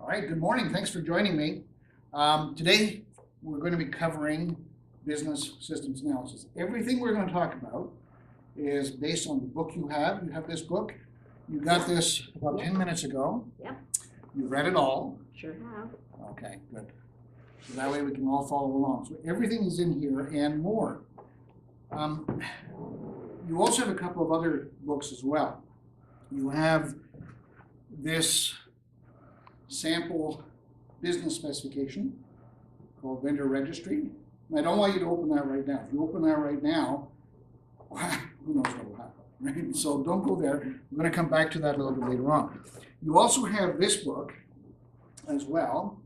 All right, good morning. Thanks for joining me. Today, we're going to be covering business systems analysis. Everything we're going to talk about is based on the book you have. You have this book. You got this about 10 minutes ago. Yep. You read it all. Sure have. Okay, good. So that way we can all follow along. So everything is in here and more. You also have a couple of other books as well. You have this sample business specification called vendor registry. And I don't want you to open that right now. If you open that right now, who knows what will happen, right? So don't go there. I'm going to come back to that a little bit later on. You also have this book as well.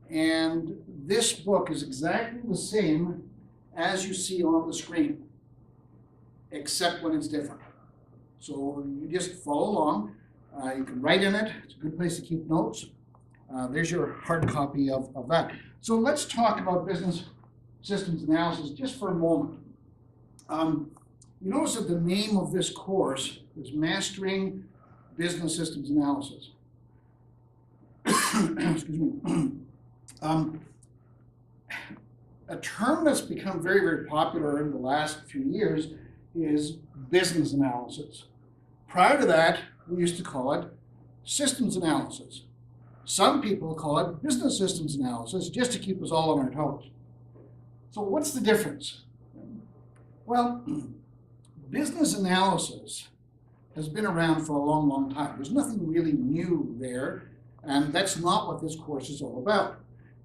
And this book is exactly the same as you see on the screen, except when it's different. So you just follow along. You can write in it. It's a good place to keep notes. There's your hard copy of that. So let's talk about business systems analysis just for a moment. You notice that the name of this course is Mastering Business Systems Analysis. Excuse me. A term that's become very, very popular in the last few years is business analysis. Prior to that, we used to call it systems analysis. Some people call it business systems analysis just to keep us all on our toes. So what's the difference? Well, business analysis has been around for a long, long time. There's nothing really new there, and that's not what this course is all about.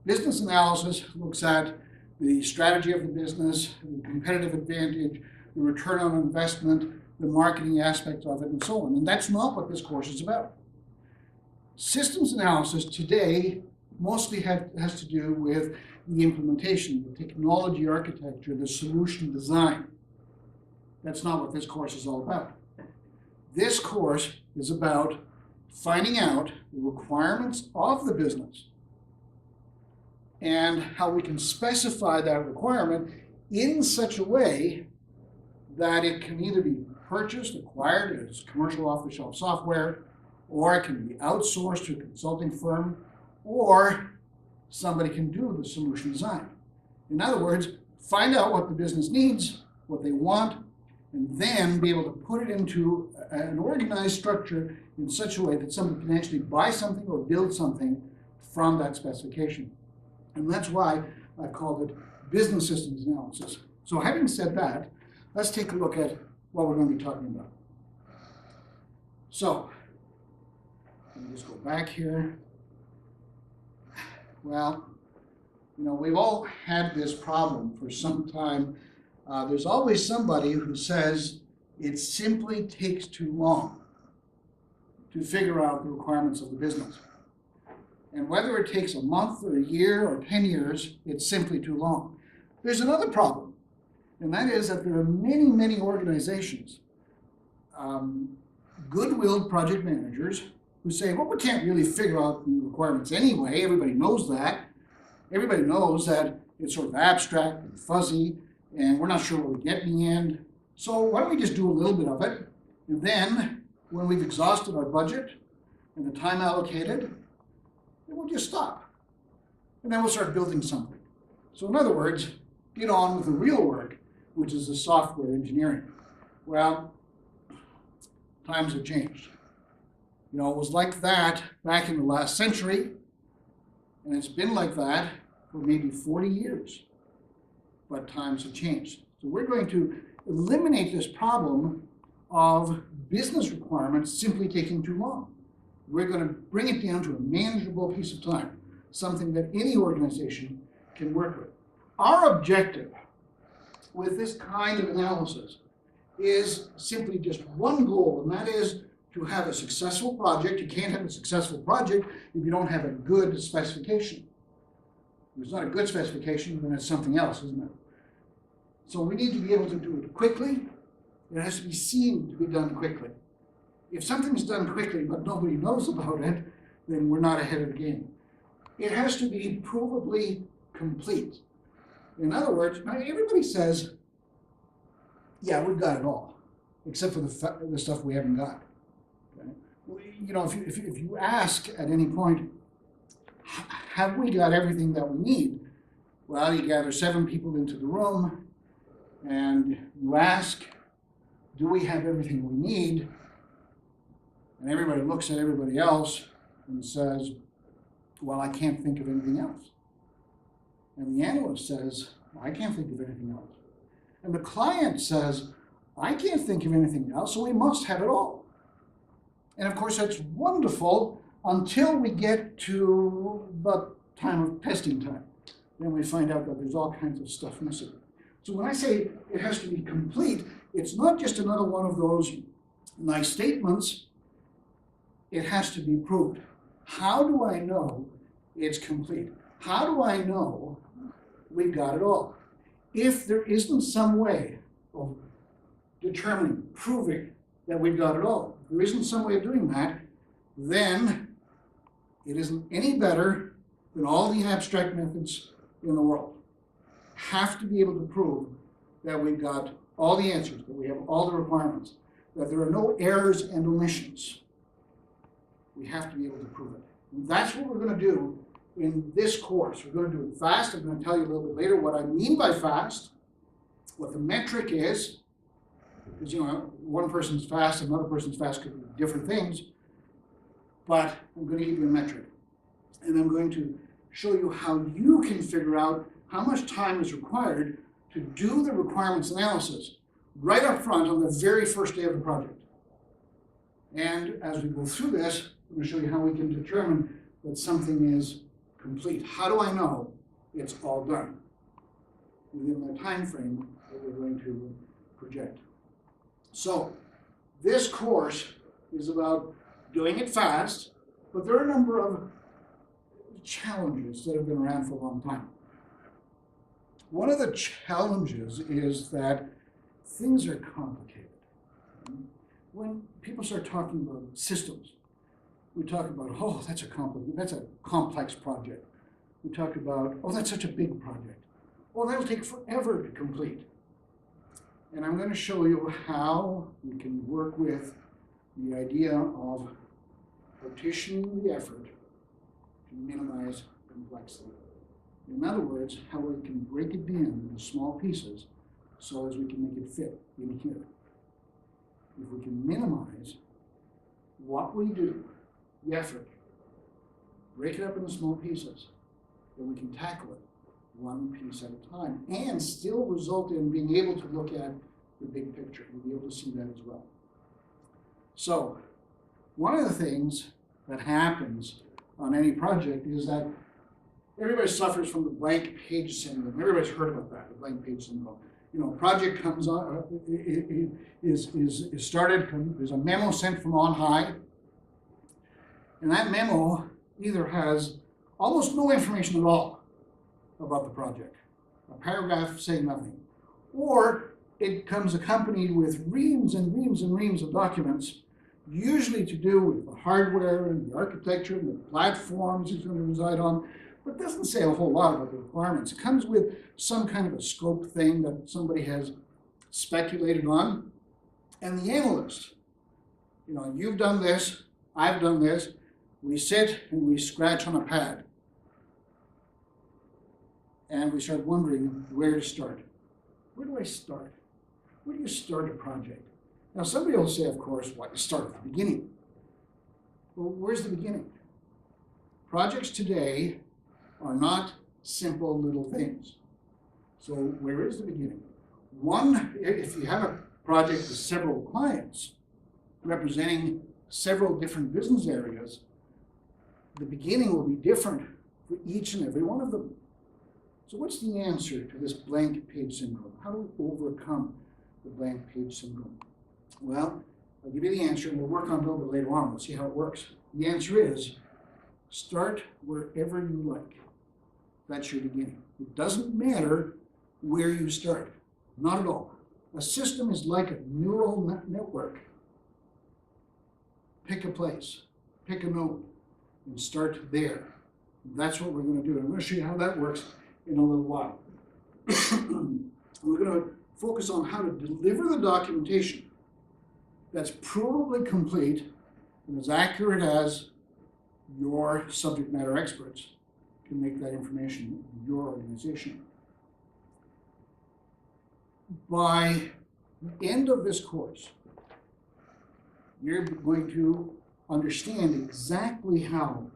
Business analysis looks at the strategy of the business, the competitive advantage, the return on investment, the marketing aspect of it, and so on. And that's not what this course is about. Systems analysis today mostly has to do with the implementation, the technology architecture, the solution design. That's not what this course is all about. This course is about finding out the requirements of the business and how we can specify that requirement in such a way that it can either be purchased, acquired as commercial off-the-shelf software, or it can be outsourced to a consulting firm, or somebody can do the solution design. In other words, find out what the business needs, what they want, and then be able to put it into an organized structure in such a way that somebody can actually buy something or build something from that specification. And that's why I've called it business systems analysis. So having said that, let's take a look at what we're going to be talking about. So, let me just go back here. Well, we've all had this problem for some time. There's always somebody who says it simply takes too long to figure out the requirements of the business. And whether it takes a month or a year or 10 years, it's simply too long. There's another problem, and that is that there are many, many organizations, good-willed project managers, who say, well, we can't really figure out the requirements anyway. Everybody knows that. Everybody knows that it's sort of abstract and fuzzy, and we're not sure what we get in the end. So why don't we just do a little bit of it, and then when we've exhausted our budget and the time allocated, then we'll just stop. And then we'll start building something. So in other words, get on with the real work, which is the software engineering. Well, times have changed. It was like that back in the last century, and it's been like that for maybe 40 years. But times have changed. So we're going to eliminate this problem of business requirements simply taking too long. We're going to bring it down to a manageable piece of time, something that any organization can work with. Our objective with this kind of analysis is simply just one goal, and that is to have a successful project. You can't have a successful project if you don't have a good specification. If it's not a good specification, then it's something else, isn't it? So we need to be able to do it quickly. It has to be seen to be done quickly. If something's done quickly but nobody knows about it, then we're not ahead of the game. It has to be provably complete. In other words, everybody says, yeah, we've got it all, except for the stuff we haven't got. Okay? You know, if you ask at any point, have we got everything that we need? Well, you gather 7 people into the room and you ask, do we have everything we need? And everybody looks at everybody else and says, well, I can't think of anything else. And the analyst says, I can't think of anything else. And the client says, I can't think of anything else, so we must have it all. And of course, that's wonderful until we get to the time of testing time. Then we find out that there's all kinds of stuff missing. So when I say it has to be complete, it's not just another one of those nice statements. It has to be proved. How do I know it's complete? How do I know we've got it all? If there isn't some way of determining, proving that we've got it all, if there isn't some way of doing that, then it isn't any better than all the abstract methods in the world. Have to be able to prove that we've got all the answers, that we have all the requirements, that there are no errors and omissions. We have to be able to prove it. And that's what we're going to do in this course. We're going to do it fast. I'm going to tell you a little bit later what I mean by fast, what the metric is, because one person's fast, another person's fast could be different things, but I'm going to give you a metric. And I'm going to show you how you can figure out how much time is required to do the requirements analysis right up front on the very first day of the project. And as we go through this, I'm going to show you how we can determine that something is complete. How do I know it's all done within the time frame that we're going to project? So this course is about doing it fast, but there are a number of challenges that have been around for a long time. One of the challenges is that things are complicated. When people start talking about systems, we talk about, oh, that's a complex project. We talk about, oh, that's such a big project. Oh, that'll take forever to complete. And I'm going to show you how we can work with the idea of partitioning the effort to minimize complexity. In other words, how we can break it down into small pieces so as we can make it fit in here. If we can minimize what we do, the effort, break it up into small pieces, then we can tackle it one piece at a time and still result in being able to look at the big picture. We'll be able to see that as well. So, one of the things that happens on any project is that everybody suffers from the blank page syndrome. Everybody's heard about that, the blank page syndrome. Project comes on, is started, there's a memo sent from on high, and that memo either has almost no information at all about the project, a paragraph saying nothing, or it comes accompanied with reams and reams and reams of documents, usually to do with the hardware and the architecture and the platforms it's going to reside on, but it doesn't say a whole lot about the requirements. It comes with some kind of a scope thing that somebody has speculated on. And the analyst, you've done this, I've done this, we sit and we scratch on a pad. And we start wondering where to start. Where do I start? Where do you start a project? Now somebody will say, of course, you start at the beginning. Well, where's the beginning? Projects today are not simple little things. So where is the beginning? One, if you have a project with several clients representing several different business areas, the beginning will be different for each and every one of them. So what's the answer to this blank page syndrome? How do we overcome the blank page syndrome? Well, I'll give you the answer, and we'll work on it a little bit later on. We'll see how it works. The answer is, start wherever you like. That's your beginning. It doesn't matter where you start. Not at all. A system is like a neural network. Pick a place, pick a node, and start there. That's what we're going to do. I'm going to show you how that works in a little while. We're going to focus on how to deliver the documentation that's provably complete and as accurate as your subject matter experts can make that information your organization. By the end of this course, you're going to understand exactly how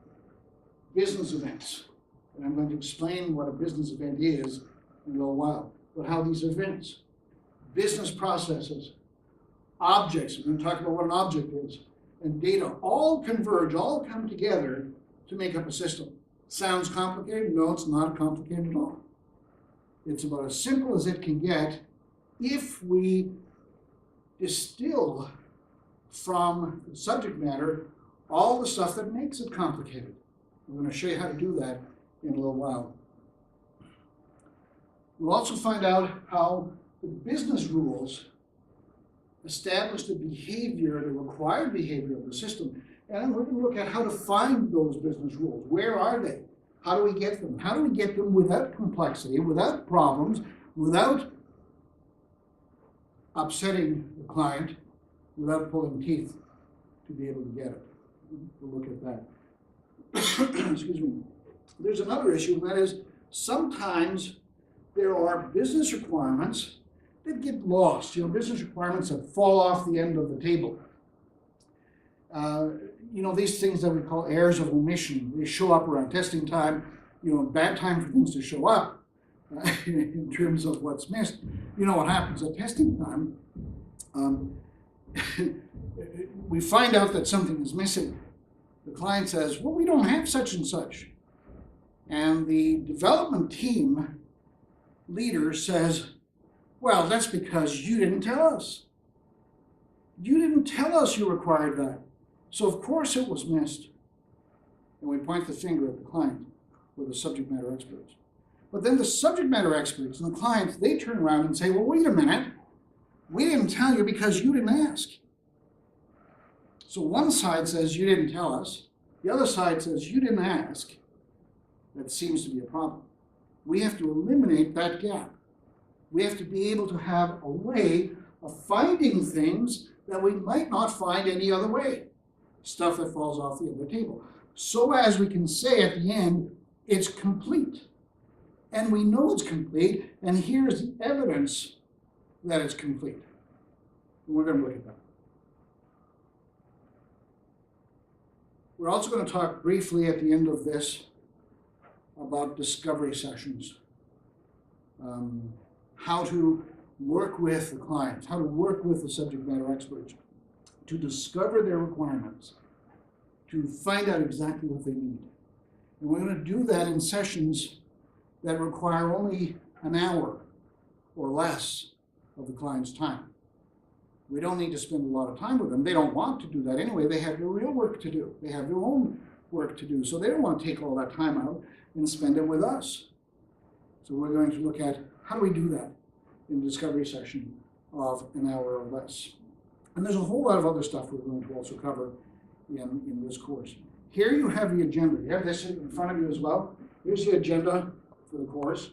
business events, and I'm going to explain what a business event is in a little while, but how these events, business processes, objects, we're going to talk about what an object is, and data all converge, all come together to make up a system. Sounds complicated? No, it's not complicated at all. It's about as simple as it can get if we distill from the subject matter all the stuff that makes it complicated. I'm going to show you how to do that in a little while. We'll also find out how the business rules establish the behavior, the required behavior of the system. And we're going to look at how to find those business rules. Where are they? How do we get them? How do we get them without complexity, without problems, without upsetting the client, without pulling teeth to be able to get it? We'll look at that. Excuse me. There's another issue, and that is sometimes there are business requirements that get lost. Business requirements that fall off the end of the table. These things that we call errors of omission, they show up around testing time, bad time for things to show up in terms of what's missed. You know what happens at testing time? We find out that something is missing. The client says, well, we don't have such and such. And the development team leader says, well, that's because you didn't tell us. You didn't tell us you required that. So of course it was missed. And we point the finger at the client or the subject matter experts. But then the subject matter experts and the clients, they turn around and say, well, wait a minute. We didn't tell you because you didn't ask. So one side says you didn't tell us. The other side says you didn't ask. That seems to be a problem. We have to eliminate that gap. We have to be able to have a way of finding things that we might not find any other way. Stuff that falls off the end of the table. So as we can say at the end, it's complete. And we know it's complete, and here's the evidence that it's complete. And we're going to look at that. We're also going to talk briefly at the end of this about discovery sessions. How to work with the clients, how to work with the subject matter experts to discover their requirements, to find out exactly what they need. And we're going to do that in sessions that require only an hour or less of the client's time. We don't need to spend a lot of time with them. They don't want to do that anyway. They have their real work to do. They have their own work to do. So they don't want to take all that time out and spend it with us. So we're going to look at how do we do that in a discovery session of an hour or less. And there's a whole lot of other stuff we're going to also cover in this course. Here you have the agenda. You have this in front of you as well. Here's the agenda for the course.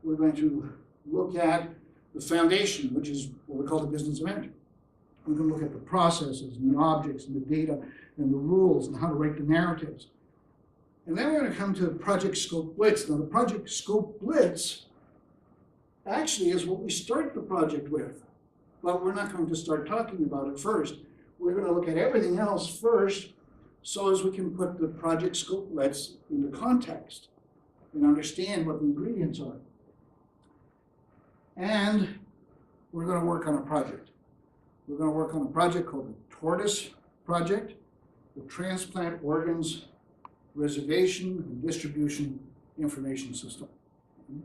We're going to look at the foundation, which is what we call the business event. We're going to look at the processes and the objects and the data and the rules and how to write the narratives. And then we're going to come to Project Scope Blitz. Now the Project Scope Blitz actually is what we start the project with. But we're not going to start talking about it first. We're going to look at everything else first so as we can put the Project Scope Blitz into context and understand what the ingredients are. And we're going to work on a project. We're going to work on a project called the Tortoise Project, the Transplant Organs Reservation and Distribution Information System. And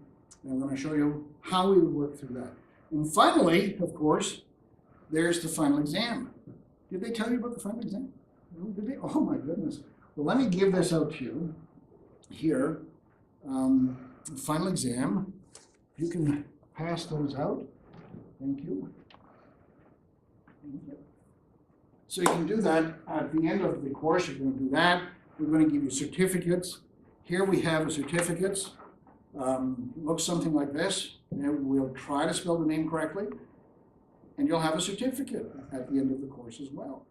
I'm going to show you how we would work through that. And finally, of course, there's the final exam. Did they tell you about the final exam? Did they? Oh my goodness. Well, let me give this out to you here. The final exam. You can pass those out. Thank you. So you can do that at the end of the course. You're going to do that. We're going to give you certificates. Here we have the certificates. Looks something like this. And we'll try to spell the name correctly. And you'll have a certificate at the end of the course as well.